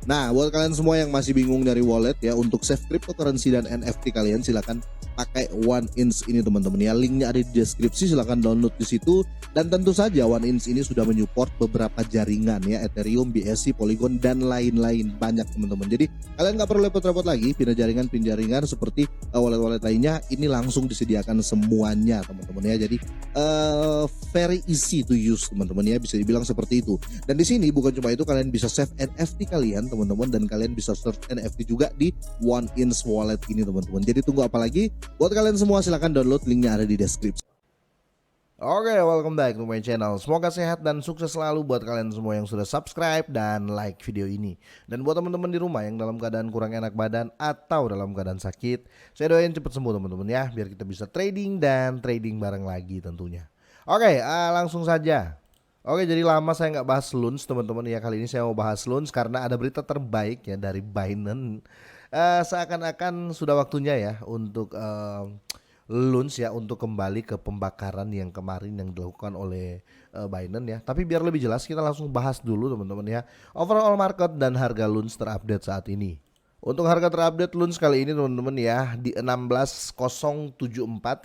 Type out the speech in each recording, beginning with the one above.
Nah, buat kalian semua yang masih bingung nyari wallet ya untuk save cryptocurrency dan NFT kalian, silakan pakai OneInch ini teman-teman ya. Linknya ada di deskripsi, silakan download di situ. Dan tentu saja OneInch ini sudah menyupport beberapa jaringan ya, Ethereum, BSC, Polygon dan lain-lain, banyak teman-teman. Jadi kalian nggak perlu repot-repot lagi pindah jaringan seperti wallet-wallet lainnya. Ini langsung disediakan semuanya teman-teman ya. Jadi very easy to use teman-teman ya, bisa dibilang seperti itu. Dan di sini bukan cuma itu, kalian bisa save NFT kalian teman-teman, dan kalian bisa search NFT juga di OneInch Wallet ini teman-teman. Jadi tunggu apa lagi? Buat kalian semua silahkan download, linknya ada di deskripsi. Oke, welcome back to my channel. Semoga sehat dan sukses selalu buat kalian semua yang sudah subscribe dan like video ini. Dan buat teman-teman di rumah yang dalam keadaan kurang enak badan atau dalam keadaan sakit, saya doain cepat sembuh teman-teman ya, biar kita bisa trading dan trading bareng lagi tentunya. Oke, langsung saja. Oke, jadi lama saya nggak bahas Lunch teman-teman ya. Kali ini saya mau bahas Lunch karena ada berita terbaik ya dari Binance. Seakan-akan sudah waktunya ya untuk Lunch ya, untuk kembali ke pembakaran yang kemarin yang dilakukan oleh Binance ya. Tapi biar lebih jelas kita langsung bahas dulu teman-teman ya, overall market dan harga Lunch terupdate saat ini. Untuk harga terupdate Lunch kali ini teman-teman ya di 16.074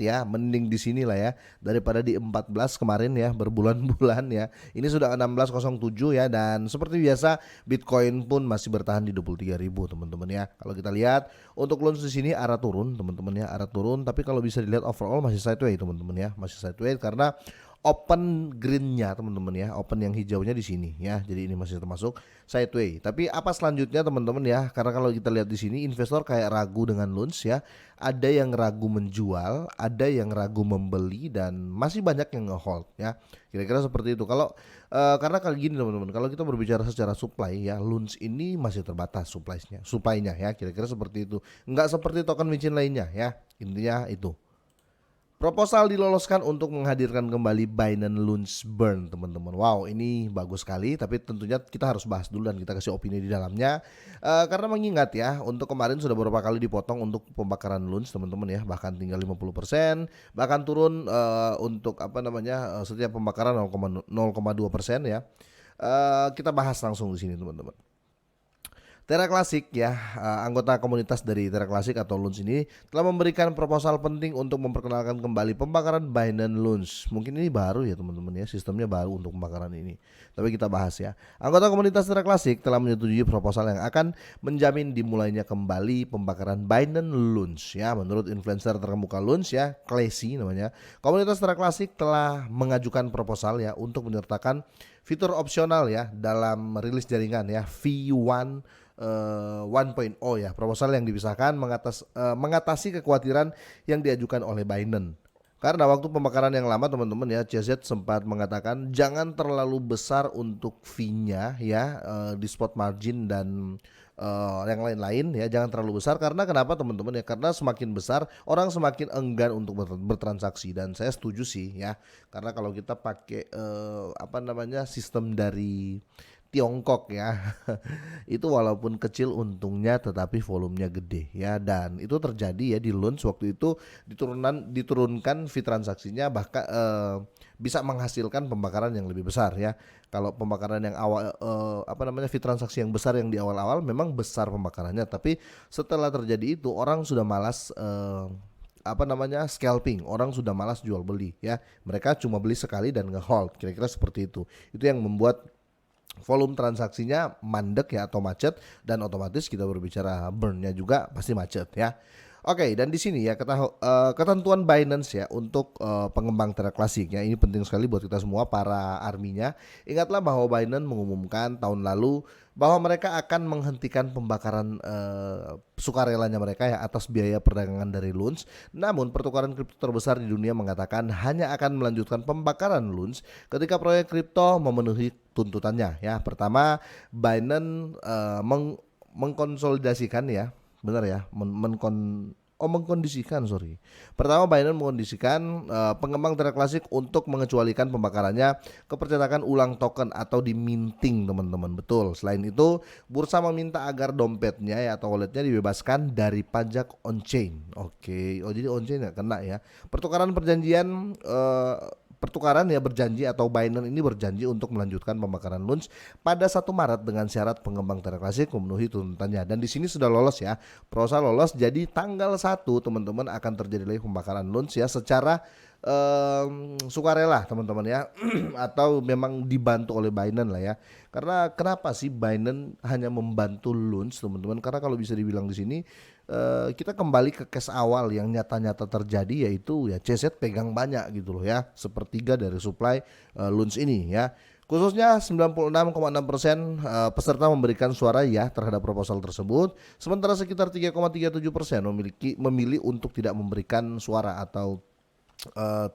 ya, mending di sini lah ya daripada di 14 kemarin ya, berbulan-bulan ya. Ini sudah 16.07 ya, dan seperti biasa Bitcoin pun masih bertahan di 23.000 teman-teman ya. Kalau kita lihat untuk Lunch di sini arah turun teman-teman ya, arah turun, tapi kalau bisa dilihat overall masih sideways teman-teman ya, masih sideways karena open greennya teman-teman ya, open yang hijaunya di sini ya. Jadi ini masih termasuk sideways. Tapi apa selanjutnya teman-teman ya? Karena kalau kita lihat di sini investor kayak ragu dengan Lunch ya. Ada yang ragu menjual, ada yang ragu membeli, dan masih banyak yang nge-hold ya. Kira-kira seperti itu. Kalau karena kali gini teman-teman, kalau kita berbicara secara supply ya, Lunch ini masih terbatas supply-nya ya. Kira-kira seperti itu. Enggak seperti token micin lainnya ya. Intinya itu. Proposal diloloskan untuk menghadirkan kembali Binance Lunch Burn teman-teman. Wow, ini bagus sekali, tapi tentunya kita harus bahas dulu dan kita kasih opini di dalamnya. Karena mengingat ya, untuk kemarin sudah beberapa kali dipotong untuk pembakaran Lunch teman-teman ya, bahkan tinggal 50%, bahkan turun untuk setiap pembakaran 0,2% ya. Kita bahas langsung di sini teman-teman. Terra Classic ya, anggota komunitas dari Terra Classic atau Lunch ini telah memberikan proposal penting untuk memperkenalkan kembali pembakaran Binance Lunch. Mungkin ini baru ya teman-teman ya, sistemnya baru untuk pembakaran ini. Tapi kita bahas ya. Anggota komunitas Terra Classic telah menyetujui proposal yang akan menjamin dimulainya kembali pembakaran Binance Lunch ya. Menurut influencer terkemuka Lunch ya, Classy namanya, komunitas Terra Classic telah mengajukan proposal ya untuk menyertakan fitur opsional ya dalam rilis jaringan ya, V1 1.0 ya. Proposal yang dipisahkan mengatasi kekhawatiran yang diajukan oleh Binance. Karena waktu pembakaran yang lama teman-teman ya, CZ sempat mengatakan jangan terlalu besar untuk fee-nya ya, di spot margin dan yang lain-lain ya, jangan terlalu besar. Karena kenapa teman-teman ya, karena semakin besar orang semakin enggan untuk bertransaksi, dan saya setuju sih ya. Karena kalau kita pakai sistem dari Tiongkok ya, itu walaupun kecil untungnya tetapi volumenya gede ya, dan itu terjadi ya di Lunch waktu itu diturunkan fee transaksinya, bahkan bisa menghasilkan pembakaran yang lebih besar ya. Kalau pembakaran yang awal fee transaksi yang besar yang di awal-awal memang besar pembakarannya, tapi setelah terjadi itu orang sudah malas scalping, orang sudah malas jual beli ya. Mereka cuma beli sekali dan nge-hold, kira-kira seperti itu. Itu yang membuat volume transaksinya mandek ya, atau macet, dan otomatis kita berbicara burn-nya juga pasti macet ya. Oke, dan di sini ya ketentuan Binance ya untuk pengembang Terra Classic ya, ini penting sekali buat kita semua para arminya. Ingatlah bahwa Binance mengumumkan tahun lalu bahwa mereka akan menghentikan pembakaran sukarelanya mereka ya atas biaya perdagangan dari Lunch. Namun pertukaran kripto terbesar di dunia mengatakan hanya akan melanjutkan pembakaran Lunch ketika proyek kripto memenuhi tuntutannya ya. Pertama, Binance mengkonsolidasikan ya, benar ya, mengkondisikan. Pertama, Binance mengkondisikan pengembang Terra Classic untuk mengecualikan pembakarannya ke percetakan ulang token atau di minting teman-teman. Betul. Selain itu, bursa meminta agar dompetnya ya atau walletnya dibebaskan dari pajak on chain. Oke. Oh, jadi on chain nggak kena ya. Pertukaran perjanjian pertukaran ya berjanji atau Binance ini berjanji untuk melanjutkan pembakaran LUNS pada 1 Maret dengan syarat pengembang Terra Classic memenuhi tuntutannya. Dan di sini sudah lolos ya. Prosa lolos, jadi tanggal 1 teman-teman akan terjadi lagi pembakaran LUNS ya secara sukarela teman-teman ya atau memang dibantu oleh Binance lah ya. Karena kenapa sih Binance hanya membantu LUNS teman-teman? Karena kalau bisa dibilang di sini kita kembali ke case awal yang nyata-nyata terjadi, yaitu ya CZ pegang banyak gitu loh ya, sepertiga dari supply LUNS ini ya. Khususnya 96,6% peserta memberikan suara ya terhadap proposal tersebut, sementara sekitar 3,37% memilih untuk tidak memberikan suara atau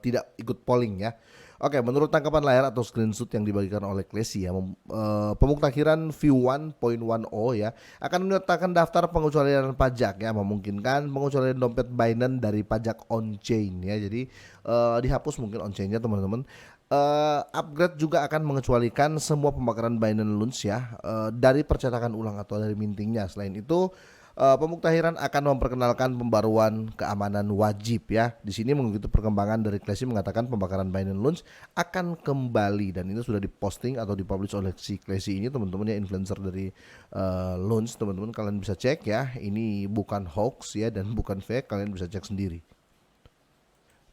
tidak ikut polling ya. Oke, menurut tangkapan layar atau screenshot yang dibagikan oleh Klesi ya, pemuktakiran View 1.10 ya akan menyertakan daftar pengecualian pajak ya, memungkinkan pengecualian dompet Binance dari pajak on-chain ya. Jadi dihapus mungkin on-chainnya teman-teman. Upgrade juga akan mengecualikan semua pembakaran Binance LUNS ya dari percetakan ulang atau dari mintingnya. Selain itu pemuktahiran akan memperkenalkan pembaruan keamanan wajib ya. Di sini mengikuti perkembangan dari Klesi mengatakan pembakaran Binance LUNS akan kembali, dan ini sudah diposting atau dipublish oleh si Klesi ini teman-teman ya, influencer dari LUNS teman-teman, kalian bisa cek ya. Ini bukan hoax ya dan bukan fake, kalian bisa cek sendiri.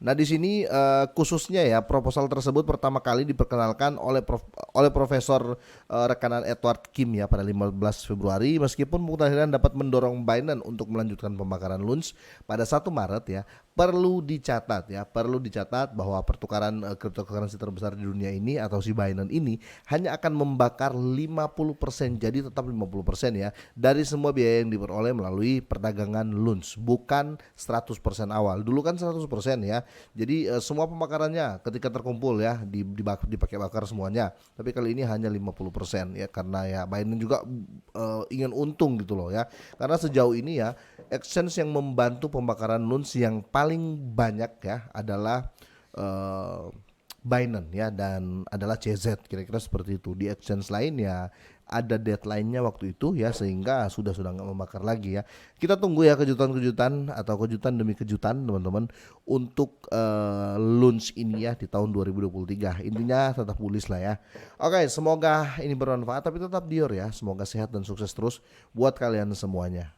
Nah di sini khususnya ya proposal tersebut pertama kali diperkenalkan oleh Profesor rekanan Edward Kim ya pada 15 Februari. Meskipun pemuktahiran dapat mendorong Binance untuk melanjutkan pembakaran LUNS pada 1 Maret ya, perlu dicatat bahwa pertukaran cryptocurrency terbesar di dunia ini atau si Binance ini hanya akan membakar 50%, jadi tetap 50% ya dari semua biaya yang diperoleh melalui perdagangan LUNS, bukan 100% awal. Dulu kan 100% ya. Jadi semua pembakarannya ketika terkumpul ya dipakai bakar semuanya. Tapi kali ini hanya 50% ya, karena ya Binance juga ingin untung gitu loh ya. Karena sejauh ini ya exchange yang membantu pembakaran LUNS yang paling banyak ya adalah Binance ya, dan adalah CZ, kira-kira seperti itu. Di exchange lain ya ada deadline-nya waktu itu ya, sehingga sudah nggak membakar lagi ya. Kita tunggu ya kejutan-kejutan atau kejutan demi kejutan teman-teman untuk LUNS ini ya di tahun 2023. Intinya tetap bullish lah ya. Oke, semoga ini bermanfaat, tapi tetap Dior ya. Semoga sehat dan sukses terus buat kalian semuanya.